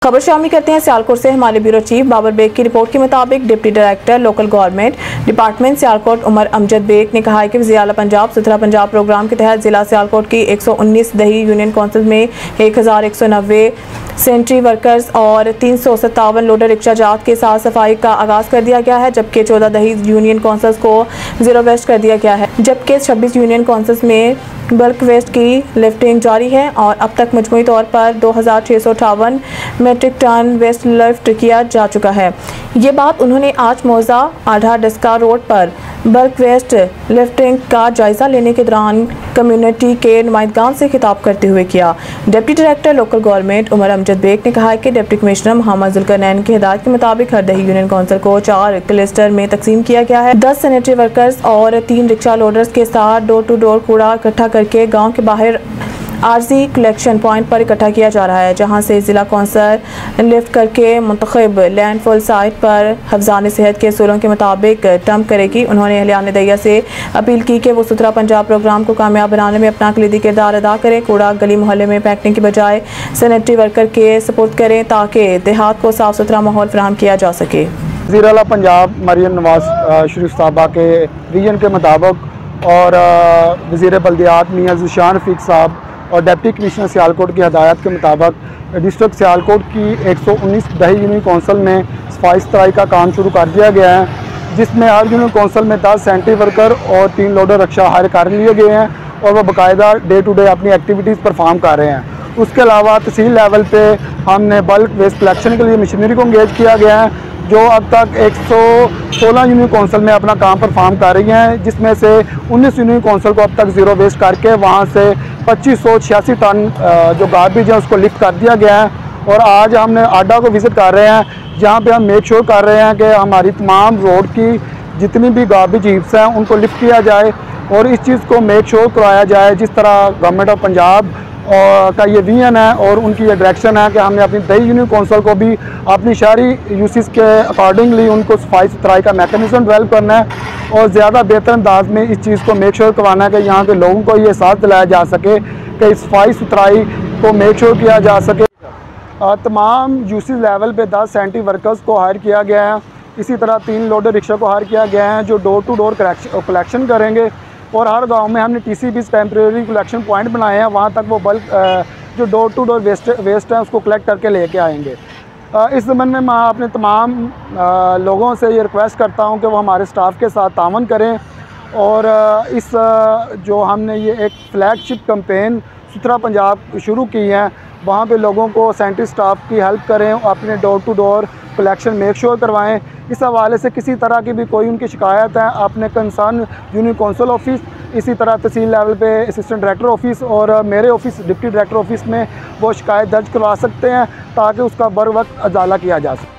खबर शामिल करते हैं सियालकोट से। हमारे ब्यूरो चीफ बाबर बेग की रिपोर्ट के मुताबिक deputy director local government department Sialkot Umar Amjad Baig ने कहा है कि वज़ीर आला पंजाब सुथरा पंजाब प्रोग्राम के तहत जिला सियालकोट की 119 दही यूनियन काउंसिल में 1190 सैनिटरी वर्कर्स और 357 लोडर रिक्शा जात के साथ सफाई का आगाज़ कर दिया गया है, जबकि 14 दही यूनियन काउंसिल्स को जीरो वेस्ट कर दिया गया है, जबकि 26 यूनियन काउंसिल्स में बल्क वेस्ट की लिफ्टिंग जारी है और अब तक मजमूई तौर पर 2658 मेट्रिक टन वेस्ट लिफ्ट किया जा चुका है। ये बात उन्होंने आज मौजा आधा डस्का रोड पर बल्क वेस्ट लिफ्टिंग का जायजा लेने के दौरान कम्युनिटी के नुमाइंदगान से खिताब करते हुए किया। Deputy director local government Umar Amjad Baig ने कहा कि डिप्टी कमिश्नर मोहम्मद जुल्करनैन की हिदायत के मुताबिक हर दही यूनियन काउंसिल को 4 क्लस्टर में तकसीम किया गया है। 10 सैनिटरी वर्कर्स और 3 रिक्शा लोडर्स के साथ डोर टू डोर कूड़ा इकट्ठा करके गाँव के बाहर आरजी कलेक्शन पॉइंट पर इकट्ठा किया जा रहा है, जहां से जिला कौंसल लिफ्ट करके मुंतखब लैंडफॉल साइट पर हफ्जान सेहत के सूरों के मुताबिक डंप करेगी। उन्होंने अहलियान दैया से अपील की कि वो सुथरा पंजाब प्रोग्राम को कामयाब बनाने में अपना कलीदी किरदार अदा करें। कूड़ा गली मोहल्ले में फेंकने की बजाय सैनिटरी वर्कर के सपोर्ट करें ताकि देहात को साफ सुथरा माहौल फराहम किया जा सके। वज़ीर आला पंजाब मरियम नवाज शरीफ साहबा के विजन के मुताबिक और वज़ीर बल्दियात मियां ज़ीशान रफ़ीक साहब और डिप्टी कमिश्नर सियालकोट की हदायत के मुताबिक डिस्ट्रिक्ट सियालकोट की 119 दही यूनियन काउंसिल में सफाई सुथराई का काम शुरू कर दिया गया है, जिसमें हर यूनियन काउंसिल में 10 सैनिटरी वर्कर और 3 लोडर रिक्शा हायर कर लिए गए हैं और वह बाकायदा डे टू डे अपनी एक्टिविटीज़ परफॉर्म कर रहे हैं। उसके अलावा तहसील लेवल पे हमने बल्क वेस्ट कलेक्शन के लिए मशीनरी को इंगेज किया गया है, जो अब तक 116 यूनियन काउंसिल में अपना काम परफॉर्म कर रही हैं, जिसमें से 19 यूनियन काउंसिल को अब तक ज़ीरो वेस्ट करके वहाँ से 2586 टन जो गार्बेज है उसको लिफ्ट कर दिया गया है। और आज हमने आडा को विज़िट कर रहे हैं, जहाँ पे हम मेक श्योर कर रहे हैं कि हमारी तमाम रोड की जितनी भी गार्बेज हीप्स हैं उनको लिफ्ट किया जाए और इस चीज़ को मेक श्योर कराया जाए जिस तरह गवर्नमेंट ऑफ पंजाब का ये विजन है और उनकी ये डायरेक्शन है कि हमने अपनी दही यूनियन काउंसिल को भी अपनी शहरी यूसेस के अकॉर्डिंगली उनको सफाई सुथराई का मैकेनिज्म डेवलप करना है और ज़्यादा बेहतर अंदाज में इस चीज़ को मेक श्योर करवाना है कि यहाँ के लोगों को ये एहसास दिलाया जा सके कि सफाई सुथराई को मेक श्योर किया जा सके। तमाम यूसेस लेवल पे 10 सैनिटरी वर्कर्स को हायर किया गया है। इसी तरह 3 लोडर रिक्शा को हायर किया गया है जो डोर टू डोर कलेक्शन करेंगे और हर गांव में हमने टीसीबीज़ टेम्प्रेरी कलेक्शन पॉइंट बनाए हैं, वहाँ तक वो बल्क जो डोर टू डोर वेस्ट है उसको कलेक्ट करके लेके आएंगे। इस ज़मीन में मैं अपने तमाम लोगों से ये रिक्वेस्ट करता हूँ कि वो हमारे स्टाफ के साथ तावन करें और इस जो हमने ये एक फ्लैगशिप कैंपेन सुथरा पंजाब शुरू की है, वहाँ पे लोगों को सैनिटरी स्टाफ की हेल्प करें, अपने door to door collection make sure करवाएं। इस हवाले से किसी तरह की भी कोई उनकी शिकायत है अपने कंसर्न यूनियन काउंसिल ऑफिस, इसी तरह तहसील लेवल पे असिस्टेंट डायरेक्टर ऑफिस और मेरे ऑफिस डिप्टी डायरेक्टर ऑफिस में वो शिकायत दर्ज करवा सकते हैं ताकि उसका बर वक्त अजाला किया जा सके।